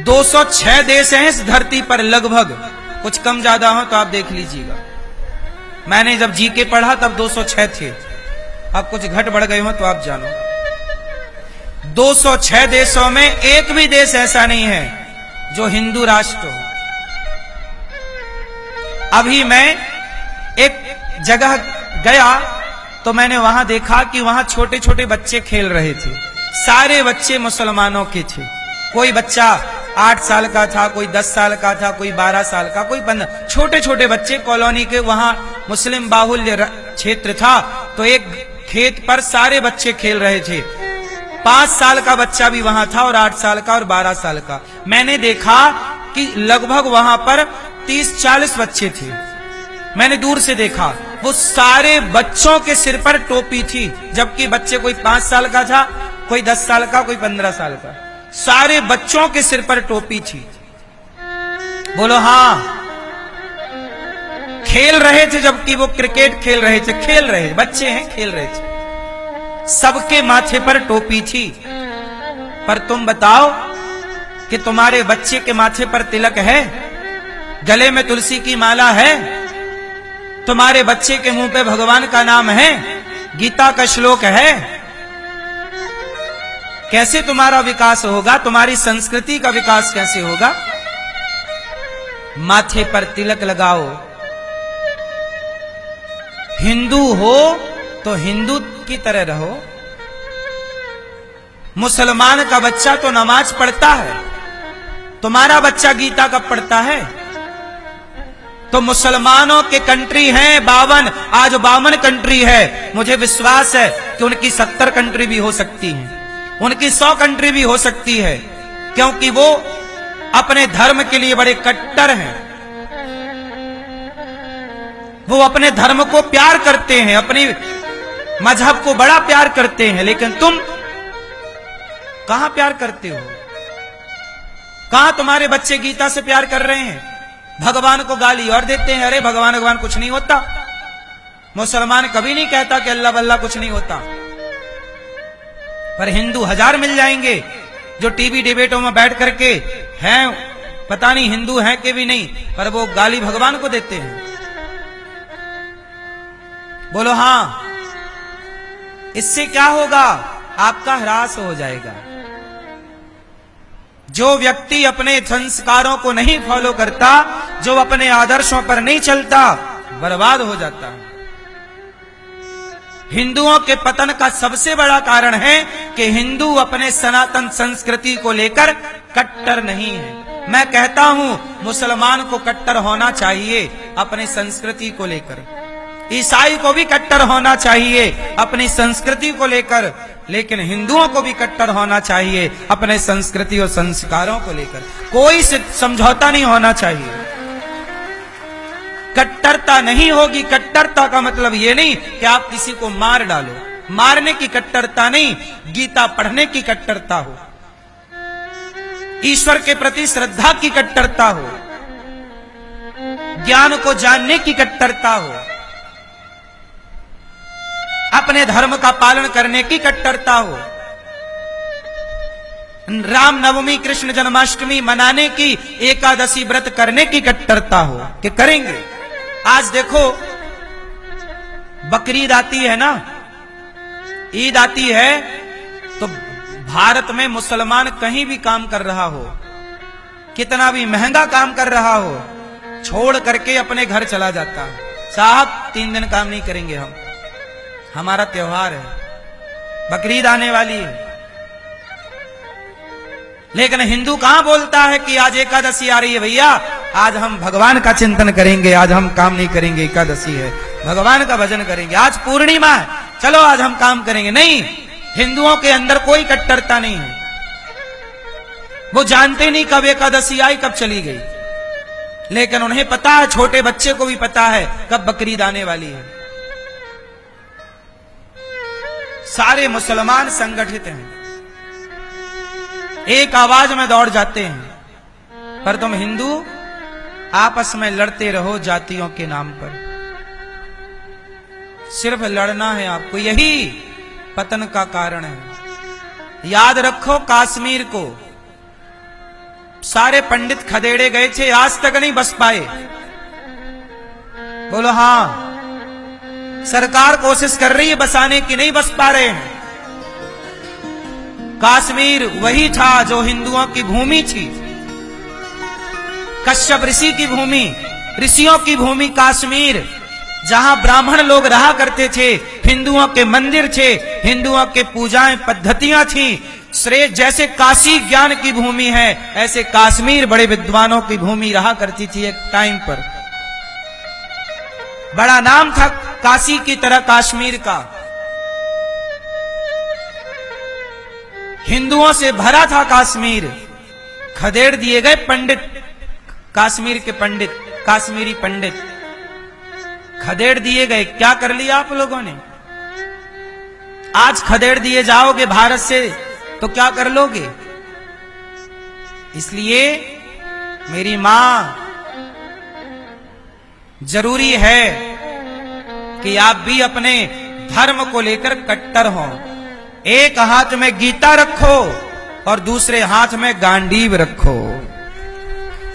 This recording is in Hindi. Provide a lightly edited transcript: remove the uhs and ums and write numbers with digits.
206 देश हैं इस धरती पर लगभग, कुछ कम ज्यादा हो तो आप देख लीजिएगा। मैंने जब जीके पढ़ा तब 206 थे, अब कुछ घट बढ़ गए हो तो आप जानो। 206 देशों में एक भी देश ऐसा नहीं है जो हिंदू राष्ट्र हो। अभी मैं एक जगह गया तो मैंने वहां देखा कि वहां छोटे छोटे बच्चे खेल रहे थे। सारे बच्चे मुसलमानों के थे। कोई बच्चा 8 साल का था, कोई 10 साल का था, कोई 12 साल का, कोई 15। छोटे छोटे बच्चे कॉलोनी के, वहां मुस्लिम बाहुल्य क्षेत्र था तो एक खेत पर सारे बच्चे खेल रहे थे। 5 साल का बच्चा भी वहां था और 8 साल का और 12 साल का। मैंने देखा कि लगभग वहां पर 30-40 बच्चे थे। मैंने दूर से देखा, वो सारे बच्चों के सिर पर टोपी थी, जबकि बच्चे कोई 5 साल का था, कोई 10 साल का, कोई 15 साल का। सारे बच्चों के सिर पर टोपी थी। बोलो हाँ, खेल रहे थे, जबकि वो क्रिकेट खेल रहे थे, खेल रहे बच्चे हैं, खेल रहे थे। सबके माथे पर टोपी थी। पर तुम बताओ कि तुम्हारे बच्चे के माथे पर तिलक है, गले में तुलसी की माला है, तुम्हारे बच्चे के मुंह पे भगवान का नाम है, गीता का श्लोक है, कैसे तुम्हारा विकास होगा? तुम्हारी संस्कृति का विकास कैसे होगा? माथे पर तिलक लगाओ। हिंदू हो तो हिंदू की तरह रहो। मुसलमान का बच्चा तो नमाज पढ़ता है, तुम्हारा बच्चा गीता कब पढ़ता है? तो मुसलमानों के कंट्री हैं 52, आज 52 कंट्री है। मुझे विश्वास है कि उनकी 70 कंट्री भी हो सकती है, उनकी 100 कंट्री भी हो सकती है, क्योंकि वो अपने धर्म के लिए बड़े कट्टर हैं। वो अपने धर्म को प्यार करते हैं, अपने मजहब को बड़ा प्यार करते हैं। लेकिन तुम कहां प्यार करते हो? कहां तुम्हारे बच्चे गीता से प्यार कर रहे हैं? भगवान को गाली और देते हैं, अरे भगवान भगवान कुछ नहीं होता। मुसलमान कभी नहीं कहता कि अल्लाह बल्ला कुछ नहीं होता। पर हिंदू 1000 मिल जाएंगे जो टीवी डिबेटों में बैठ करके हैं, पता नहीं हिंदू हैं कि भी नहीं, पर वो गाली भगवान को देते हैं। बोलो हाँ, इससे क्या होगा? आपका ह्रास हो जाएगा। जो व्यक्ति अपने संस्कारों को नहीं फॉलो करता, जो अपने आदर्शों पर नहीं चलता, बर्बाद हो जाता है। हिंदुओं के पतन का सबसे बड़ा कारण है कि हिंदू अपने सनातन संस्कृति को लेकर कट्टर नहीं है। मैं कहता हूं मुसलमान को कट्टर होना चाहिए अपनी संस्कृति को लेकर, ईसाई को भी कट्टर होना चाहिए अपनी संस्कृति को लेकर, लेकिन हिंदुओं को भी कट्टर होना चाहिए अपने संस्कृति और संस्कारों को लेकर। कोई समझौता नहीं होना चाहिए। कट्टरता नहीं होगी। कट्टरता का मतलब ये नहीं कि आप किसी को मार डालो, मारने की कट्टरता नहीं, गीता पढ़ने की कट्टरता हो, ईश्वर के प्रति श्रद्धा की कट्टरता हो, ज्ञान को जानने की कट्टरता हो, अपने धर्म का पालन करने की कट्टरता हो, राम नवमी कृष्ण जन्माष्टमी मनाने की, एकादशी व्रत करने की कट्टरता हो कि करेंगे। आज देखो बकरीद आती है ना, ईद आती है, तो भारत में मुसलमान कहीं भी काम कर रहा हो, कितना भी महंगा काम कर रहा हो, छोड़ करके अपने घर चला जाता है। साहब 3 दिन काम नहीं करेंगे हम, हमारा त्योहार है, बकरीद आने वाली है। लेकिन हिंदू कहां बोलता है कि आज एकादशी आ रही है भैया, आज हम भगवान का चिंतन करेंगे, आज हम काम नहीं करेंगे, एकादशी है, भगवान का भजन करेंगे, आज पूर्णिमा है, चलो आज हम काम करेंगे। नहीं, हिंदुओं के अंदर कोई कट्टरता नहीं है। वो जानते नहीं कब एकादशी आई, कब चली गई, लेकिन उन्हें पता है, छोटे बच्चे को भी पता है कब बकरीद आने वाली है। सारे मुसलमान संगठित हैं, एक आवाज में दौड़ जाते हैं। पर तुम हिंदू आपस में लड़ते रहो जातियों के नाम पर। सिर्फ लड़ना है आपको, यही पतन का कारण है। याद रखो कश्मीर को सारे पंडित खदेड़े गए थे, आज तक नहीं बस पाए। बोलो हां, सरकार कोशिश कर रही है बसाने की, नहीं बस पा रहे हैं। कश्मीर वही था जो हिंदुओं की भूमि थी, कश्यप ऋषि की भूमि, ऋषियों की भूमि कश्मीर, जहां ब्राह्मण लोग रहा करते थे, हिंदुओं के मंदिर थे, हिंदुओं के पूजाएं पद्धतियां थी। श्रेष्ठ जैसे काशी ज्ञान की भूमि है, ऐसे कश्मीर बड़े विद्वानों की भूमि रहा करती थी। एक टाइम पर बड़ा नाम था काशी की तरह कश्मीर का, हिंदुओं से भरा था कश्मीर। खदेड़ दिए गए पंडित, कश्मीर के पंडित, कश्मीरी पंडित खदेड़ दिए गए। क्या कर लिया आप लोगों ने? आज खदेड़ दिए जाओगे भारत से तो क्या कर लोगे? इसलिए मेरी मां, जरूरी है कि आप भी अपने धर्म को लेकर कट्टर हो। एक हाथ में गीता रखो और दूसरे हाथ में गांडीव रखो।